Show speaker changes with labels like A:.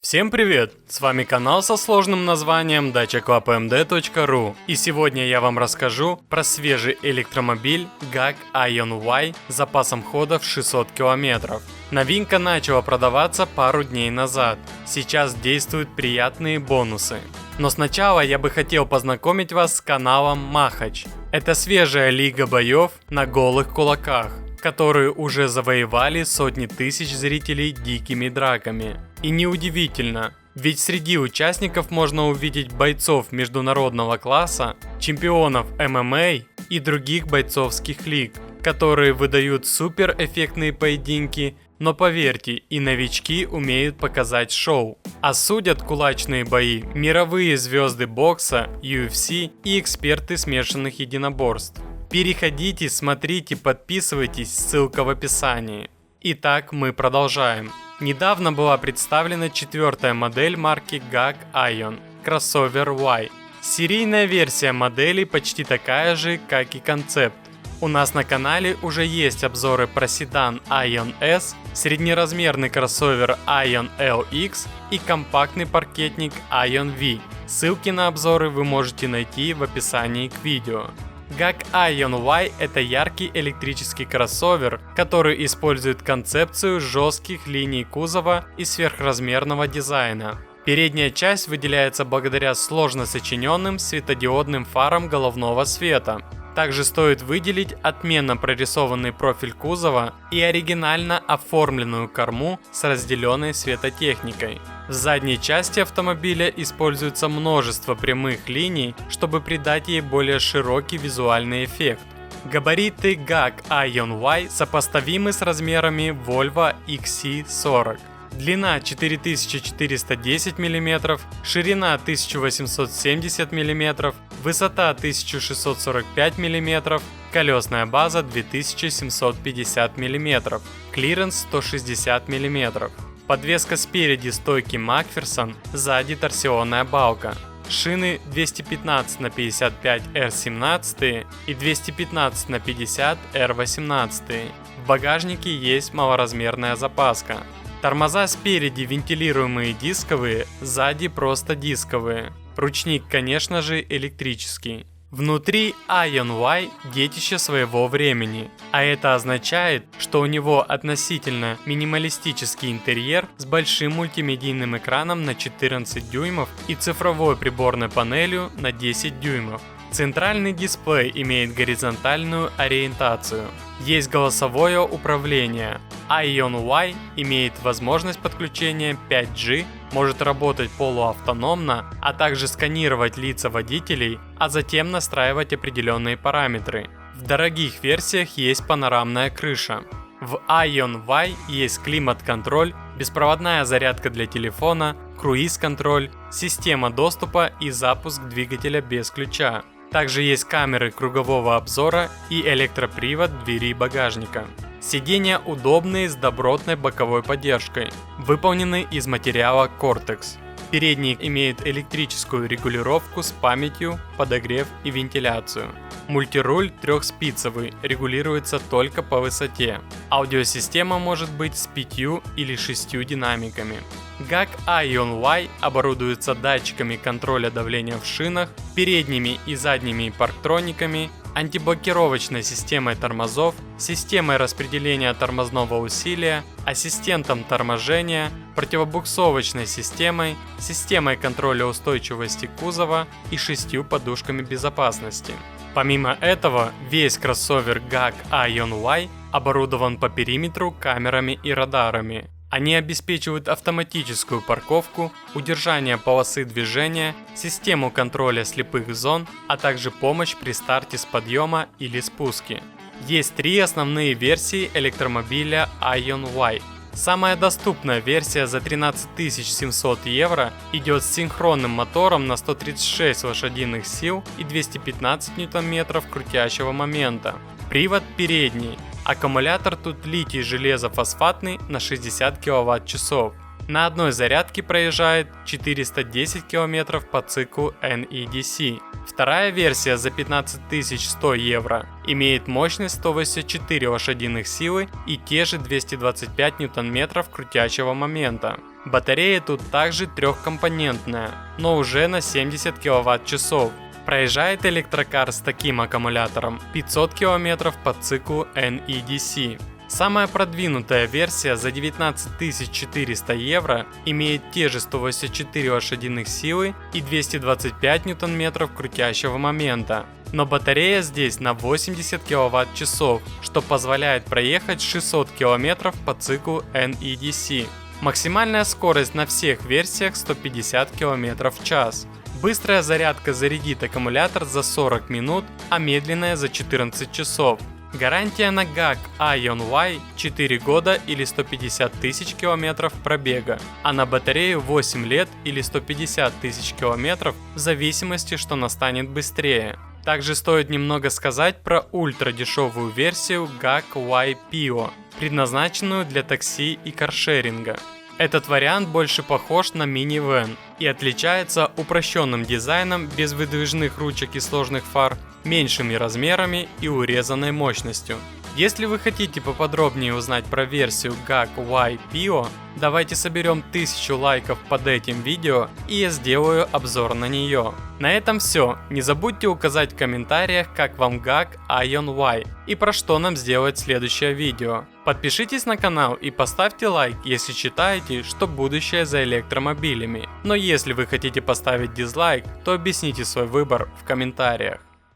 A: Всем привет! С вами канал со сложным названием dacia-club-md.ru, и сегодня я вам расскажу про свежий электромобиль GAC Aion Y с запасом хода в 600 км. Новинка начала продаваться пару дней назад, сейчас действуют приятные бонусы. Но сначала я бы хотел познакомить вас с каналом Махач. Это свежая лига боев на голых кулаках, которые уже завоевали сотни тысяч зрителей дикими драками. И неудивительно, ведь среди участников можно увидеть бойцов международного класса, чемпионов ММА и других бойцовских лиг, которые выдают суперэффектные поединки, но поверьте, и новички умеют показать шоу. А судят кулачные бои мировые звезды бокса, UFC и эксперты смешанных единоборств. Переходите, смотрите, подписывайтесь, ссылка в описании. Итак, мы продолжаем. Недавно была представлена четвертая модель марки GAC Aion кроссовер Y. Серийная версия модели почти такая же, как и концепт. У нас на канале уже есть обзоры про седан Aion S, среднеразмерный кроссовер Aion LX и компактный паркетник Aion V. Ссылки на обзоры вы можете найти в описании к видео. GAC Aion Y – это яркий электрический кроссовер, который использует концепцию жестких линий кузова и сверхразмерного дизайна. Передняя часть выделяется благодаря сложно сочиненным светодиодным фарам головного света. Также стоит выделить отменно прорисованный профиль кузова и оригинально оформленную корму с разделенной светотехникой. В задней части автомобиля используется множество прямых линий, чтобы придать ей более широкий визуальный эффект. Габариты GAC Aion Y сопоставимы с размерами Volvo XC40. Длина 4410 мм, ширина 1870 мм, высота 1645 мм, колесная база 2750 мм, клиренс 160 мм. Подвеска спереди стойки Макферсон, сзади торсионная балка. Шины 215 на 55 R17 и 215 на 50 R18. В багажнике есть малоразмерная запаска. Тормоза спереди вентилируемые дисковые, сзади просто дисковые. Ручник, конечно же, электрический. Внутри Aion Y детище своего времени, а это означает, что у него относительно минималистический интерьер с большим мультимедийным экраном на 14 дюймов и цифровой приборной панелью на 10 дюймов. Центральный дисплей имеет горизонтальную ориентацию. Есть голосовое управление. Aion Y имеет возможность подключения 5G, может работать полуавтономно, а также сканировать лица водителей, а затем настраивать определенные параметры. В дорогих версиях есть панорамная крыша. В Aion Y есть климат-контроль, беспроводная зарядка для телефона, круиз-контроль, система доступа и запуск двигателя без ключа. Также есть камеры кругового обзора и электропривод двери багажника. Сиденья удобные с добротной боковой поддержкой, выполнены из материала Cortex. Передний имеет электрическую регулировку с памятью, подогрев и вентиляцию. Мультируль трехспицевый, регулируется только по высоте. Аудиосистема может быть с 5 или 6 динамиками. GAC Aion Y оборудуется датчиками контроля давления в шинах, передними и задними парктрониками, антиблокировочной системой тормозов, системой распределения тормозного усилия, ассистентом торможения, противобуксовочной системой, системой контроля устойчивости кузова и 6 подушками безопасности. Помимо этого, весь кроссовер GAC Aion Y оборудован по периметру камерами и радарами. Они обеспечивают автоматическую парковку, удержание полосы движения, систему контроля слепых зон, а также помощь при старте с подъема или спуске. Есть три основные версии электромобиля Aion Y. Самая доступная версия за 13 700 евро идет с синхронным мотором на 136 лошадиных сил и 215 ньютон-метров крутящего момента. Привод передний. Аккумулятор тут литий железофосфатный на 60 кВт-часов. На одной зарядке проезжает 410 км по циклу NEDC. Вторая версия за 15 100 евро имеет мощность 184 лошадиных силы и те же 225 ньютон-метров крутящего момента. Батарея тут также трехкомпонентная, но уже на 70 кВт-часов. Проезжает электрокар с таким аккумулятором 500 км по циклу NEDC. Самая продвинутая версия за 19 400 евро имеет те же 184 лошадиных силы и 225 ньютон-метров крутящего момента. Но батарея здесь на 80 кВт-часов, что позволяет проехать 600 км по циклу NEDC. Максимальная скорость на всех версиях 150 км в час. Быстрая зарядка зарядит аккумулятор за 40 минут, а медленная за 14 часов. Гарантия на GAC ION-Y 4 года или 150 тысяч километров пробега, а на батарею 8 лет или 150 тысяч километров в зависимости, что настанет быстрее. Также стоит немного сказать про ультрадешевую версию GAC Y Pio, предназначенную для такси и каршеринга. Этот вариант больше похож на мини-вэн и отличается упрощенным дизайном без выдвижных ручек и сложных фар, меньшими размерами и урезанной мощностью. Если вы хотите поподробнее узнать про версию GAC Y Pio, давайте соберем 1000 лайков под этим видео, и я сделаю обзор на нее. На этом все. Не забудьте указать в комментариях, как вам GAC ION-Y и про что нам сделать следующее видео. Подпишитесь на канал и поставьте лайк, если считаете, что будущее за электромобилями. Но если вы хотите поставить дизлайк, то объясните свой выбор в комментариях.